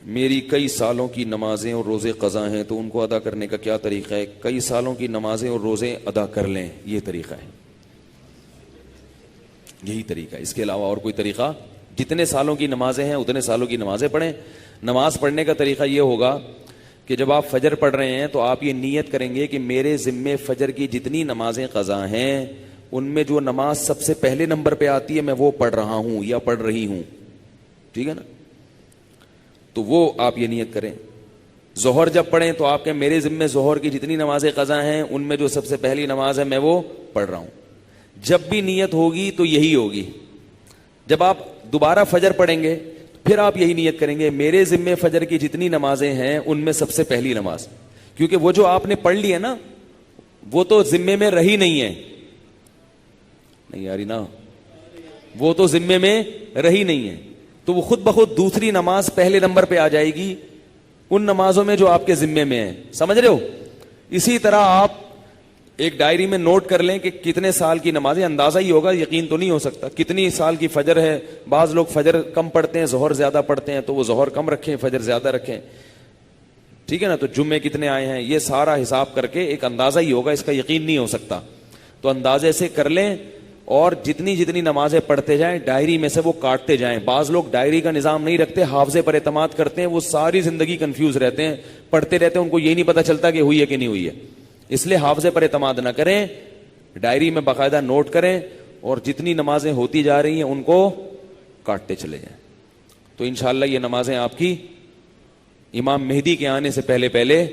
میری کئی سالوں کی نمازیں اور روزے قضا ہیں تو ان کو ادا کرنے کا کیا طریقہ ہے؟ کئی سالوں کی نمازیں اور روزے ادا کر لیں، یہ طریقہ ہے، یہی طریقہ ہے، اس کے علاوہ اور کوئی طریقہ؟ جتنے سالوں کی نمازیں ہیں اتنے سالوں کی نمازیں پڑھیں۔ نماز پڑھنے کا طریقہ یہ ہوگا کہ جب آپ فجر پڑھ رہے ہیں تو آپ یہ نیت کریں گے کہ میرے ذمے فجر کی جتنی نمازیں قضا ہیں ان میں جو نماز سب سے پہلے نمبر پہ آتی ہے میں وہ پڑھ رہا ہوں یا پڑھ رہی ہوں، ٹھیک ہے نا؟ تو وہ آپ یہ نیت کریں۔ ظہر جب پڑھیں تو آپ کہیں میرے ذمے ظہر کی جتنی نمازیں قضا ہیں ان میں جو سب سے پہلی نماز ہے میں وہ پڑھ رہا ہوں۔ جب بھی نیت ہوگی تو یہی ہوگی۔ جب آپ دوبارہ فجر پڑھیں گے پھر آپ یہی نیت کریں گے میرے ذمے فجر کی جتنی نمازیں ہیں ان میں سب سے پہلی نماز، کیونکہ وہ جو آپ نے پڑھ لی ہے نا وہ تو ذمے میں رہی نہیں ہے، نہیں یاری نا، وہ تو ذمے میں رہی نہیں ہے، تو وہ خود بخود دوسری نماز پہلے نمبر پہ آ جائے گی ان نمازوں میں جو آپ کے ذمے میں ہیں، سمجھ رہے ہو؟ اسی طرح آپ ایک ڈائری میں نوٹ کر لیں کہ کتنے سال کی نمازیں، اندازہ ہی ہوگا، یقین تو نہیں ہو سکتا، کتنی سال کی فجر ہے۔ بعض لوگ فجر کم پڑھتے ہیں ظہر زیادہ پڑھتے ہیں تو وہ ظہر کم رکھیں فجر زیادہ رکھیں، ٹھیک ہے نا؟ تو جمعے کتنے آئے ہیں یہ سارا حساب کر کے ایک اندازہ ہی ہوگا، اس کا یقین نہیں ہو سکتا، تو اندازے سے کر لیں اور جتنی جتنی نمازیں پڑھتے جائیں ڈائری میں سے وہ کاٹتے جائیں۔ بعض لوگ ڈائری کا نظام نہیں رکھتے، حافظے پر اعتماد کرتے ہیں، وہ ساری زندگی کنفیوز رہتے ہیں، پڑھتے رہتے ہیں، ان کو یہ نہیں پتا چلتا کہ ہوئی ہے کہ نہیں ہوئی ہے۔ اس لیے حافظے پر اعتماد نہ کریں، ڈائری میں باقاعدہ نوٹ کریں اور جتنی نمازیں ہوتی جا رہی ہیں ان کو کاٹتے چلے جائیں، تو انشاءاللہ یہ نمازیں آپ کی امام مہدی کے آنے سے پہلے پہلے،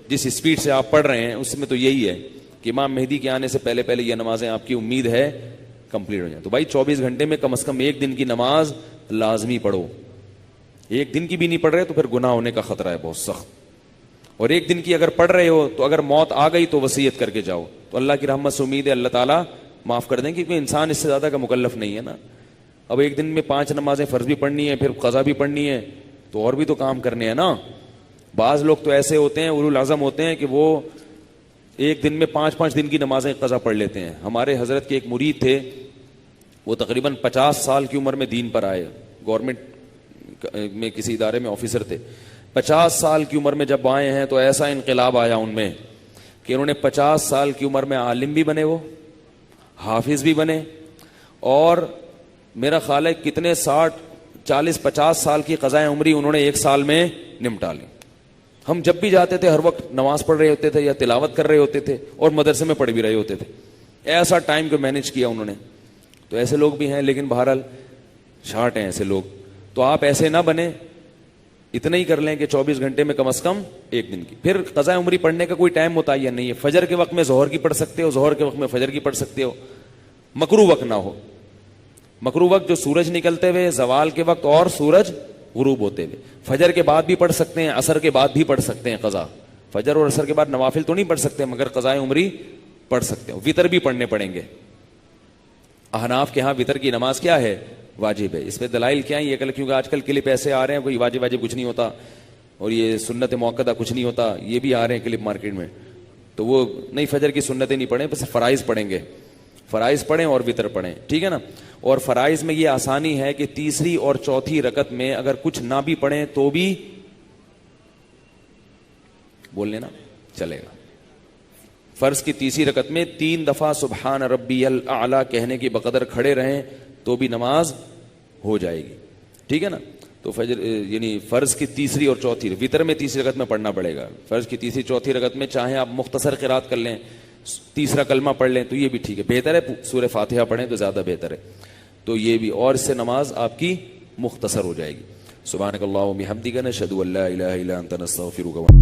جس اسپیڈ سے آپ پڑھ رہے ہیں اس میں تو یہی ہے کہ امام مہدی کے آنے سے پہلے پہلے یہ نمازیں آپ کی امید ہے کمپلیٹ ہو جائیں۔ تو بھائی 24 گھنٹے میں کم از کم ایک دن کی نماز لازمی پڑھو، ایک دن کی بھی نہیں پڑھ رہے تو پھر گناہ ہونے کا خطرہ ہے بہت سخت، اور ایک دن کی اگر پڑھ رہے ہو تو اگر موت آ گئی تو وصیت کر کے جاؤ، تو اللہ کی رحمت سے امید ہے اللہ تعالیٰ معاف کر دیں، کیونکہ انسان اس سے زیادہ کا مکلف نہیں ہے نا۔ اب ایک دن میں 5 نمازیں فرض بھی پڑھنی ہے، پھر قضا بھی پڑھنی ہے، تو اور بھی تو کام کرنے ہیں نا۔ بعض لوگ تو ایسے ہوتے ہیں اولو العزم ہوتے ہیں کہ وہ ایک دن میں 5 دن کی نمازیں قضا پڑھ لیتے ہیں۔ ہمارے حضرت کے ایک مرید تھے، وہ تقریباً 50 سال کی عمر میں دین پر آئے، گورنمنٹ میں کسی ادارے میں آفیسر تھے۔ 50 سال کی عمر میں جب آئے ہیں تو ایسا انقلاب آیا ان میں کہ انہوں نے 50 سال کی عمر میں عالم بھی بنے، وہ حافظ بھی بنے، اور میرا خیال ہے کتنے 60 40 50 سال کی قضائے عمری انہوں نے ایک سال میں نمٹا لی۔ ہم جب بھی جاتے تھے ہر وقت نماز پڑھ رہے ہوتے تھے یا تلاوت کر رہے ہوتے تھے اور مدرسے میں پڑھ بھی رہے ہوتے تھے، ایسا ٹائم کو مینج کیا انہوں نے۔ تو ایسے لوگ بھی ہیں، لیکن بہرحال شارٹ ہیں ایسے لوگ، تو آپ ایسے نہ بنیں، اتنا ہی کر لیں کہ 24 گھنٹے میں کم از کم ایک دن کی۔ پھر قضاء عمری پڑھنے کا کوئی ٹائم متعین نہیں ہے، فجر کے وقت میں ظہر کی پڑھ سکتے ہو، ظہر کے وقت میں فجر کی پڑھ سکتے ہو، مکروہ وقت نہ ہو۔ مکروہ وقت جو سورج نکلتے ہوئے، زوال کے وقت اور سورج غروب ہوتے ہوئے، فجر کے بعد بھی پڑھ سکتے ہیں، عصر کے بعد بھی پڑھ سکتے ہیں قضا، فجر اور عصر کے بعد نوافل تو نہیں پڑھ سکتے مگر قضاء عمری پڑھ سکتے ہو۔ وطر بھی پڑھنے پڑیں گے، احناف کے ہاں وطر کی نماز کیا ہے؟ واجب ہے۔ اس پہ دلائل کیا ہیں؟ یہ کیونکہ آج کل کلپ ایسے آ رہے ہیں کوئی واجب کچھ نہیں ہوتا اور یہ سنت موقدہ کچھ نہیں ہوتا، یہ بھی آ رہے ہیں کلپ مارکیٹ میں، تو وہ نہیں، فجر کی سنتیں نہیں پڑھیں، بس فرائض پڑھیں گے، فرائض پڑھیں اور وطر پڑھیں، ٹھیک ہے نا؟ اور فرائض میں یہ آسانی ہے کہ تیسری اور چوتھی رکعت میں اگر کچھ نہ بھی پڑھیں تو بھی بول لینا چلے گا۔ فرض کی تیسری رکعت میں 3 دفعہ سبحان ربی الاعلی کہنے کی بقدر کھڑے رہیں تو بھی نماز ہو جائے گی، ٹھیک ہے نا؟ تو فجر یعنی فرض کی تیسری اور چوتھی، وطر میں تیسری رکعت میں پڑھنا پڑے گا، فرض کی تیسری چوتھی رکعت میں چاہیں آپ مختصر قرات کر لیں، تیسرا کلمہ پڑھ لیں تو یہ بھی ٹھیک ہے، بہتر ہے سورہ فاتحہ پڑھیں تو زیادہ بہتر ہے، تو یہ بھی، اور اس سے نماز آپ کی مختصر ہو جائے گی۔ سبحانک اللہم و بحمدک، نشہد ان لا الہ الا انت، نستغفرک۔